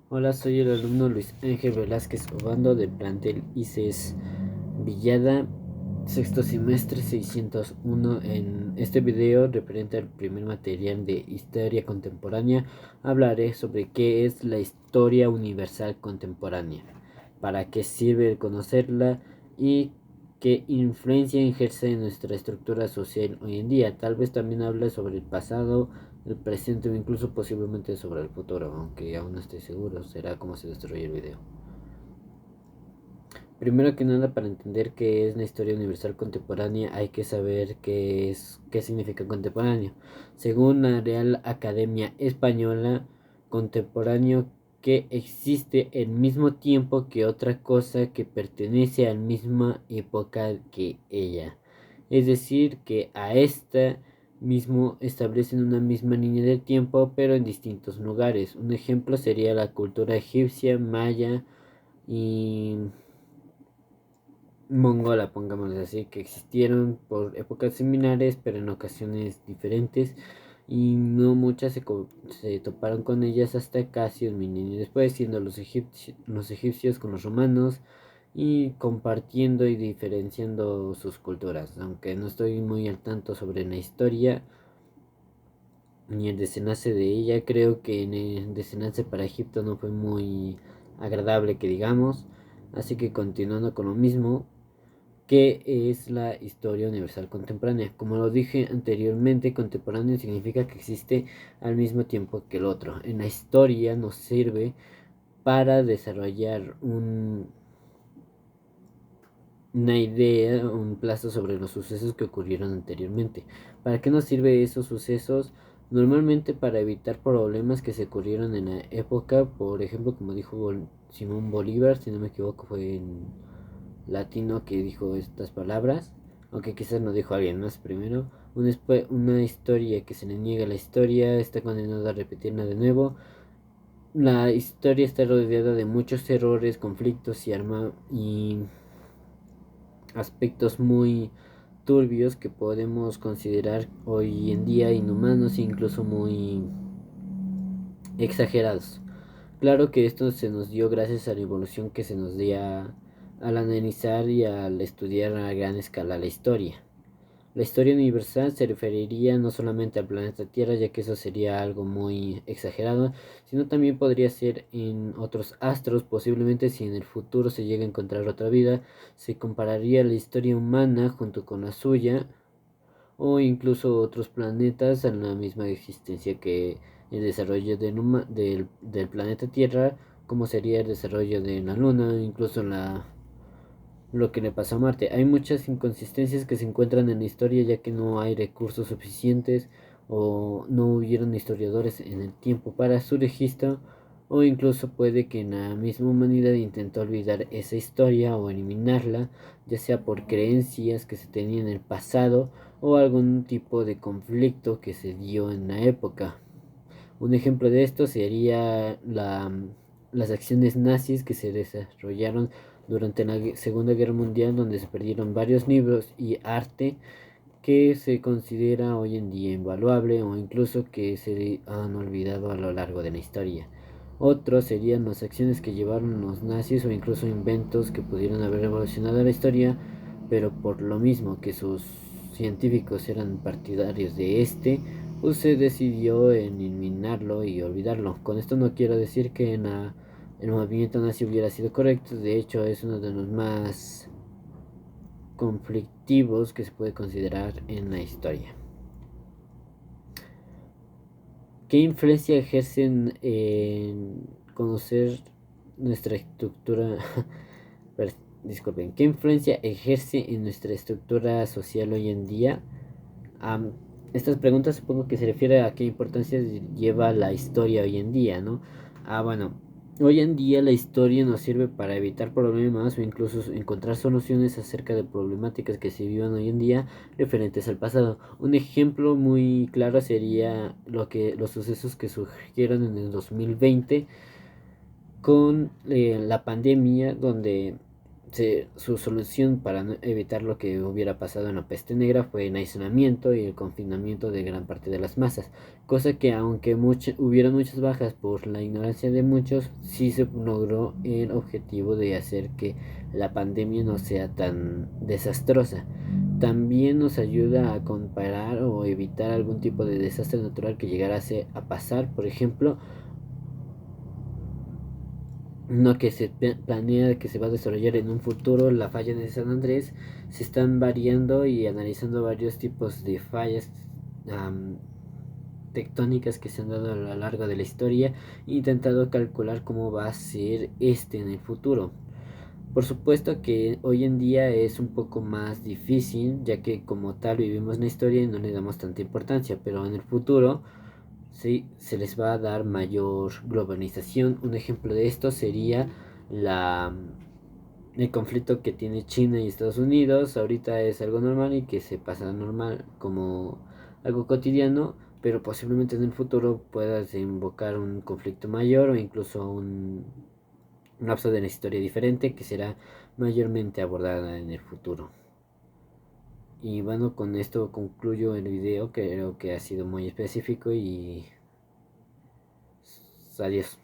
Hola, soy el alumno Luis Ángel Velázquez Obando del plantel ICES Villada, sexto semestre 601. En este video, referente al primer material de Historia Contemporánea, hablaré sobre qué es la Historia Universal Contemporánea, para qué sirve conocerla y qué influencia ejerce en nuestra estructura social hoy en día. Tal vez también hable sobre el pasado, el presente o incluso posiblemente sobre el futuro, aunque aún no estoy seguro, será como se desarrolla el video. Primero que nada, para entender qué es la historia universal contemporánea, hay que saber qué significa contemporáneo. Según la Real Academia Española, contemporáneo que existe al mismo tiempo que otra cosa que pertenece a la misma época que ella. Es decir, que a esta mismo establecen una misma línea de tiempo, pero en distintos lugares. Un ejemplo sería la cultura egipcia, maya y mongola, pongámoslo así, que existieron por épocas similares, pero en ocasiones diferentes, y no muchas se toparon con ellas hasta casi un milenio después, siendo los egipcios con los romanos, y compartiendo y diferenciando sus culturas. Aunque no estoy muy al tanto sobre la historia ni el desenlace de ella, creo que en el desenlace para Egipto no fue muy agradable, que digamos. Así que continuando con lo mismo, ¿qué es la historia universal contemporánea? Como lo dije anteriormente, contemporáneo significa que existe al mismo tiempo que el otro. En la historia nos sirve para desarrollar una idea, un plazo sobre los sucesos que ocurrieron anteriormente. ¿Para qué nos sirve esos sucesos? Normalmente para evitar problemas que se ocurrieron en la época, por ejemplo, como dijo Simón Bolívar, si no me equivoco, fue en latino que dijo estas palabras, aunque quizás no dijo alguien más primero. Una historia que se le niega la historia está condenada a repetirla de nuevo. La historia está rodeada de muchos errores, conflictos y aspectos muy turbios que podemos considerar hoy en día inhumanos e incluso muy exagerados. Claro que esto se nos dio gracias a la evolución que se nos dio al analizar y al estudiar a gran escala la historia. La historia universal se referiría no solamente al planeta Tierra, ya que eso sería algo muy exagerado, sino también podría ser en otros astros. Posiblemente, si en el futuro se llega a encontrar otra vida, se compararía la historia humana junto con la suya, o incluso otros planetas en la misma existencia que el desarrollo del planeta Tierra, como sería el desarrollo de la Luna, incluso lo que le pasó a Marte. Hay muchas inconsistencias que se encuentran en la historia, ya que no hay recursos suficientes o no hubieron historiadores en el tiempo para su registro, o incluso puede que la misma humanidad intentó olvidar esa historia o eliminarla, ya sea por creencias que se tenían en el pasado o algún tipo de conflicto que se dio en la época. Un ejemplo de esto sería las acciones nazis que se desarrollaron durante la Segunda Guerra Mundial, donde se perdieron varios libros y arte que se considera hoy en día invaluable o incluso que se han olvidado a lo largo de la historia. Otros serían las acciones que llevaron los nazis o incluso inventos que pudieron haber revolucionado la historia, pero por lo mismo que sus científicos eran partidarios de pues se decidió en eliminarlo y olvidarlo. Con esto no quiero decir que el movimiento nazi hubiera sido correcto, de hecho es uno de los más conflictivos que se puede considerar en la historia. ¿Qué influencia ejercen en conocer nuestra estructura? Disculpen, ¿qué influencia ejerce en nuestra estructura social hoy en día? Um, Estas preguntas supongo que se refiere a qué importancia lleva la historia hoy en día, ¿no? Bueno, hoy en día la historia nos sirve para evitar problemas o incluso encontrar soluciones acerca de problemáticas que se viven hoy en día referentes al pasado. Un ejemplo muy claro sería los sucesos que surgieron en el 2020 con la pandemia, donde su solución para evitar lo que hubiera pasado en la peste negra fue el aislamiento y el confinamiento de gran parte de las masas, cosa que aunque hubieron muchas bajas por la ignorancia de muchos, sí se logró el objetivo de hacer que la pandemia no sea tan desastrosa. También nos ayuda a comparar o evitar algún tipo de desastre natural que llegara a pasar, por ejemplo, no que se planea que se va a desarrollar en un futuro. La falla de San Andrés se están variando y analizando varios tipos de fallas um, tectónicas que se han dado a lo largo de la historia e intentado calcular cómo va a ser este en el futuro. Por supuesto que hoy en día es un poco más difícil, ya que como tal vivimos la historia y no le damos tanta importancia, pero en el futuro sí, se les va a dar mayor globalización. Un ejemplo de esto sería la, el conflicto que tiene China y Estados Unidos. Ahorita es algo normal y que se pasa normal como algo cotidiano, pero posiblemente en el futuro pueda desembocar un conflicto mayor o incluso un lapso de la historia diferente que será mayormente abordada en el futuro. Y bueno, con esto concluyo el video, que creo que ha sido muy específico y adiós.